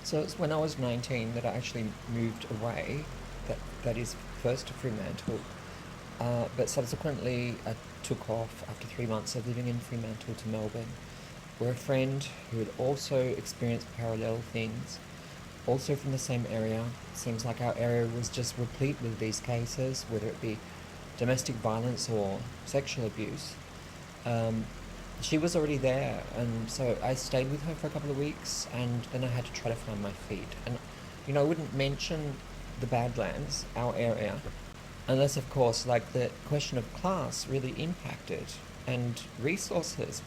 So it's when I was 19 that I actually moved away, that is first to Fremantle, but subsequently I took off after 3 months of living in Fremantle to Melbourne, where a friend who had also experienced parallel things, also from the same area, seems like our area was just replete with these cases, whether it be domestic violence or sexual abuse. Um, she was already there, and so I stayed with her for a couple of weeks, and then I had to try to find my feet. And I wouldn't mention the Badlands, our area, unless, of course, like the question of class really impacted, and resources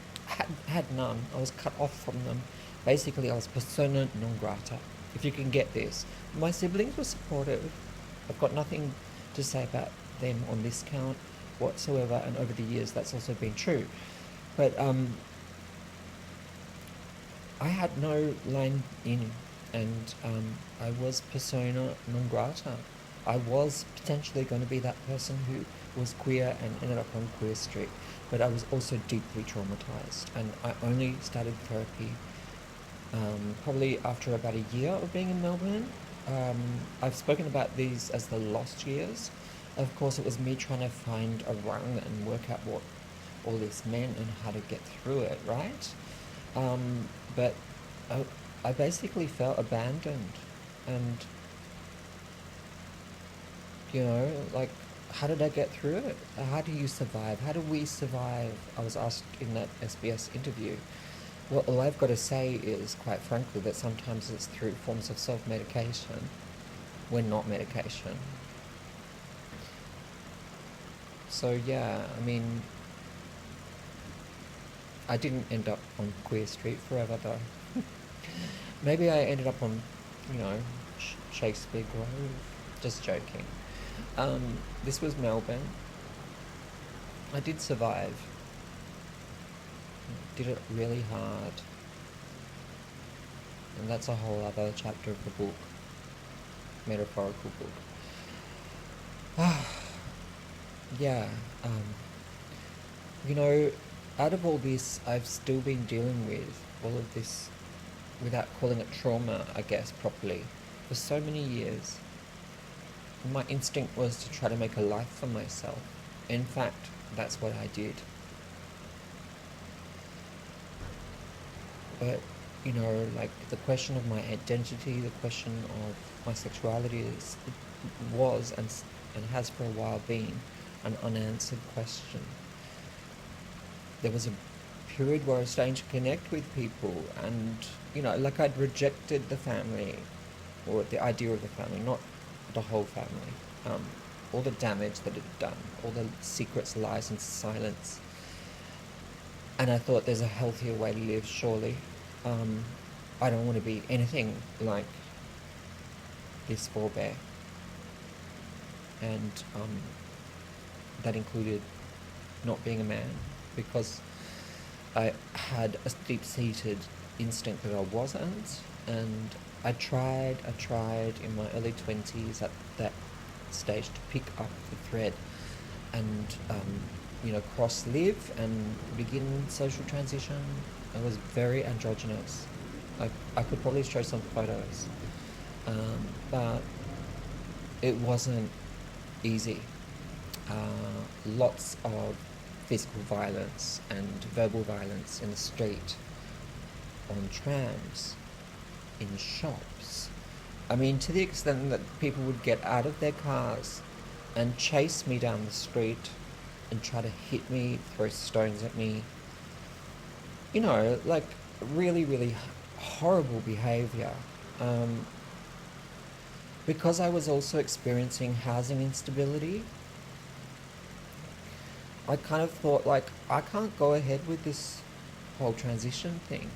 had none. I was cut off from them. Basically, I was persona non grata. If you can get this, my siblings were supportive. I've got nothing to say about them on this count whatsoever, and over the years that's also been true. But I had no line in, and I was persona non grata. I was potentially going to be that person who was queer and ended up on Queer Street, but I was also deeply traumatized, and I only started therapy probably after about a year of being in Melbourne. I've spoken about these as the lost years. Of course, it was me trying to find a rung and work out what all this meant and how to get through it, right? But I basically felt abandoned, and like, how did I get through it? How do you survive? How do we survive? I was asked in that SBS interview. Well, all I've got to say is, quite frankly, that sometimes it's through forms of self-medication when not medication. So yeah, I mean, I didn't end up on Queer Street forever though. Maybe I ended up on, Shakespeare Grove. Just joking. This was Melbourne. I did survive. Did it really hard. And that's a whole other chapter of the book. Metaphorical book. Yeah. Out of all this, I've still been dealing with all of this without calling it trauma, I guess, properly, for so many years. My instinct was to try to make a life for myself. In fact, that's what I did. But, like the question of my identity, the question of my sexuality was and has for a while been an unanswered question. There was a period where I was starting to connect with people, and, like I'd rejected the family, or the idea of the family, not the whole family. All the damage that it had done, all the secrets, lies, and silence. And I thought, there's a healthier way to live, surely. I don't want to be anything like this forebear. And that included not being a man, because I had a deep-seated instinct that I wasn't, and I tried in my early 20s at that stage to pick up the thread and cross-live and begin social transition. I was very androgynous. I could probably show some photos, but it wasn't easy. Lots of physical violence and verbal violence in the street, on trams, in shops. I mean, to the extent that people would get out of their cars and chase me down the street and try to hit me, throw stones at me. Like really, really horrible behaviour. Because I was also experiencing housing instability, I kind of thought, like, I can't go ahead with this whole transition thing,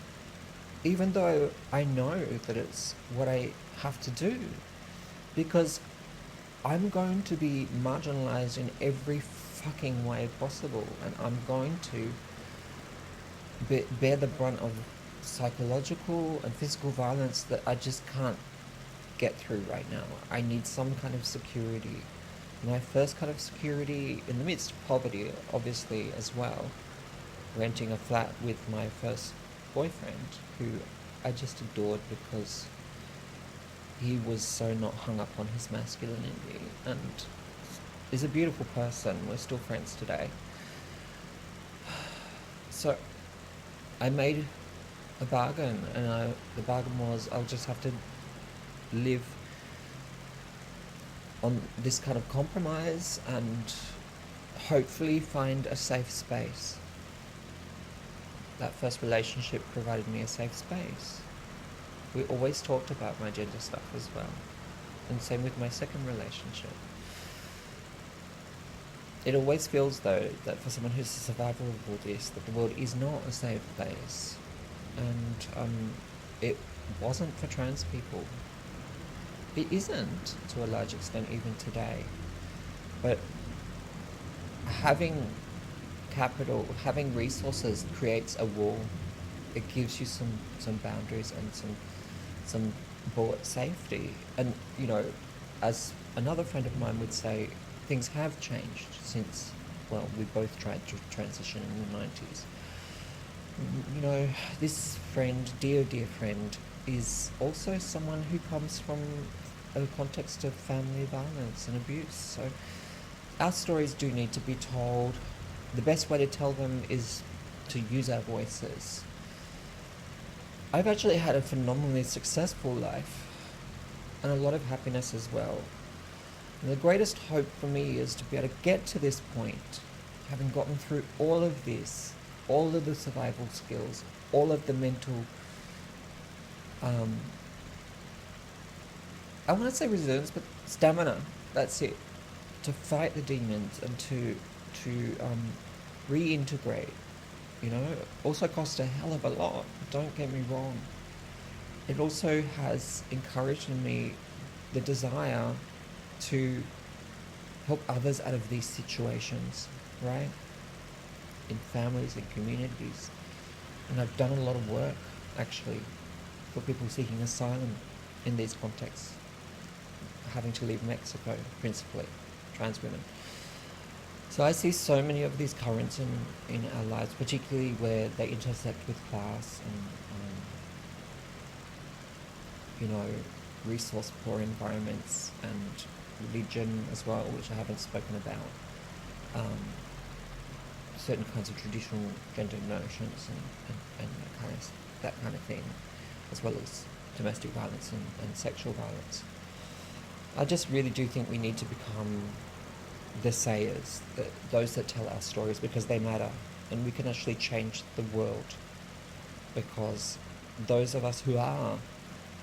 even though I know that it's what I have to do, because I'm going to be marginalized in every fucking way possible, and I'm going to bear the brunt of psychological and physical violence that I just can't get through right now. I need some kind of security. My first kind of security, in the midst of poverty, obviously, as well, renting a flat with my first boyfriend, who I just adored because he was so not hung up on his masculinity, and is a beautiful person. We're still friends today. So I made a bargain, and the bargain was I'll just have to live on this kind of compromise and hopefully find a safe space. That first relationship provided me a safe space. We always talked about my gender stuff as well. And same with my second relationship. It always feels, though, that for someone who's a survivor of all this, that the world is not a safe place. And it wasn't for trans people. It isn't, to a large extent, even today. But having capital, having resources creates a wall. It gives you some boundaries and some bullet safety. And, you know, as another friend of mine would say, things have changed since, well, we both tried to transition in the 90s. You know, this friend, dear friend, is also someone who comes from a context of family violence and abuse. So our stories do need to be told. The best way to tell them is to use our voices. I've actually had a phenomenally successful life and a lot of happiness as well. And the greatest hope for me is to be able to get to this point, having gotten through all of this, all of the survival skills, all of the mental, I want to say resilience, but stamina, that's it, to fight the demons and to reintegrate, you know. Also cost a hell of a lot, don't get me wrong. It also has encouraged in me the desire to help others out of these situations, right? In families and communities. And I've done a lot of work, actually, for people seeking asylum in these contexts, having to leave Mexico, principally, trans women. So I see so many of these currents in our lives, particularly where they intersect with class and, you know, resource poor environments and religion as well, which I haven't spoken about. Certain kinds of traditional gender notions and that kind of thing, as well as domestic violence and sexual violence. I just really do think we need to become the sayers, those that tell our stories, because they matter, and we can actually change the world, because those of us who are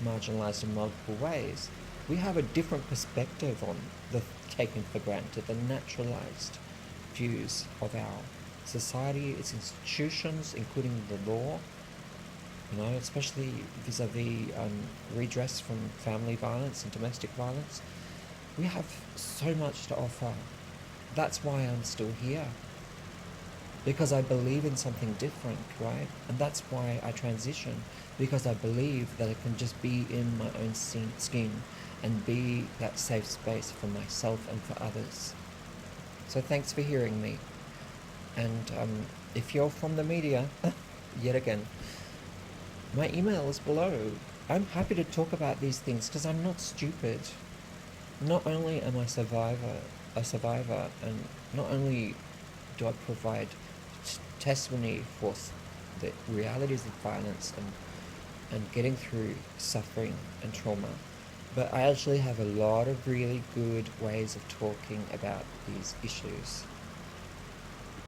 marginalised in multiple ways, we have a different perspective on the taken for granted, the naturalised views of our society, its institutions, including the law, you know, especially vis-a-vis redress from family violence and domestic violence. We have so much to offer. That's why I'm still here, because I believe in something different, right? And that's why I transition, because I believe that I can just be in my own skin and be that safe space for myself and for others. So thanks for hearing me. And if you're from the media, yet again, my email is below. I'm happy to talk about these things because I'm not stupid. Not only am I a survivor, and not only do I provide testimony for the realities of violence and getting through suffering and trauma, but I actually have a lot of really good ways of talking about these issues.